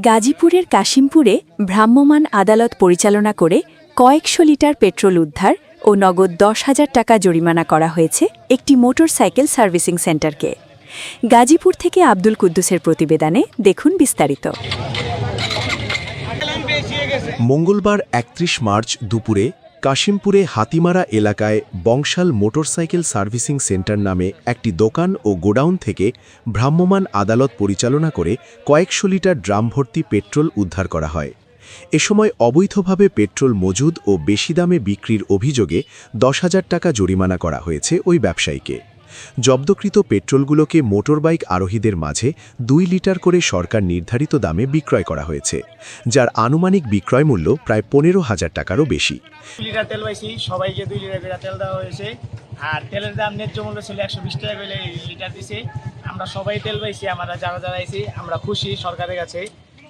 গাজীপুরের কাশিমপুরে ভ্রাম্যমাণ আদালত পরিচালনা করে কয়েকশো লিটার পেট্রোল উদ্ধার ও নগদ 10,000 টাকা জরিমানা করা হয়েছে একটি মোটরসাইকেল সার্ভিসিং সেন্টারকে। গাজীপুর থেকে আব্দুল কুদ্দুসের প্রতিবেদনে দেখুন বিস্তারিত। মঙ্গলবার 31 মার্চ দুপুরে কাশিমপুরে হাতিমারা এলাকায় বংশাল মোটরসাইকেল সার্ভিসিং সেন্টার নামে একটি দোকান ও গোডাউন থেকে ভ্রাম্যমাণ আদালত পরিচালনা করে কয়েকশো লিটার ড্রাম ভর্তি পেট্রোল উদ্ধার করা হয়। এ সময় অবৈধভাবে পেট্রোল মজুদ ও বেশি দামে বিক্রির অভিযোগে 10,000 টাকা জরিমানা করা হয়েছে ওই ব্যবসায়ীকে। জব্দকৃত পেট্রোলগুলোকে মোটরবাইক আরোহীদের মাঝে 2 লিটার করে সরকার নির্ধারিত দামে বিক্রয় করা হয়েছে, যার আনুমানিক বিক্রয় মূল্য প্রায় 15,000 টাকারও বেশি। 2 লিটার তেল পাইছি, সবাইকে 2 লিটার করে তেল দেওয়া হয়েছে। আর তেলের দাম ন্যায্য মূল্য ছিল 120 টাকা করে লিটার দিছে। আমরা সবাই তেল পাইছি, আমরা যারা আইছি আমরা খুশি সরকারের কাছে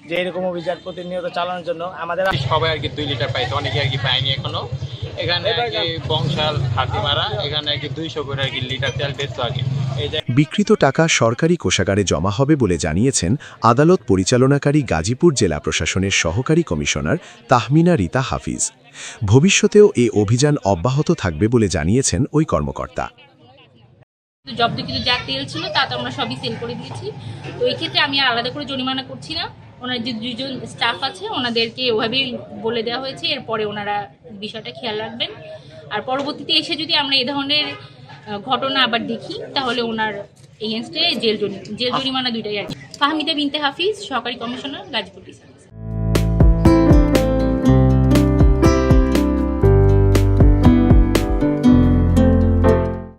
যে এরকম অভিযান প্রতিনিয়ত চালানোর জন্য। আমাদের সবাই আর কি 2 লিটার পাইছে, অনেকে আর কি পায়নি এখনো। এখানে বংশাল হাতিমারা এখানে আর কি 200 করে আর কি লিটার তেল বেচতো আর কি। বিক্রিত টাকা সরকারি কোষাগারে জমা হবে বলে জানিয়েছেন আদালত পরিচালনাকারী গাজীপুর জেলা প্রশাসনের সহকারী কমিশনার তাহমিনা রিতা হাফিজ। ভবিষ্যতেও এ অভিযান অব্যাহত থাকবে বলে জানিয়েছেন ওই কর্মকর্তা। জব্দকৃত যা তেল ছিল তা তো আমরা সবই সেল করে দিয়েছি। তো এই ক্ষেত্রে আমি আর আলাদা করে জরিমানা করছি না। ওনার যে 2 জন স্টাফ আছে ওনাদেরকে ওভাবেই বলে দেওয়া হয়েছে, এরপরে ওনারা বিষয়টা খেয়াল রাখবেন। আর পরবর্তীতে এসে যদি আমরা এই ধরনের ঘটনা আবার দেখি তাহলে ওনার এগেনস্টে জেল জরিমানা 2টাই আর কি। ফাহমিদা বিনতে হাফিজ, সহকারী কমিশনার, গাজীপুর।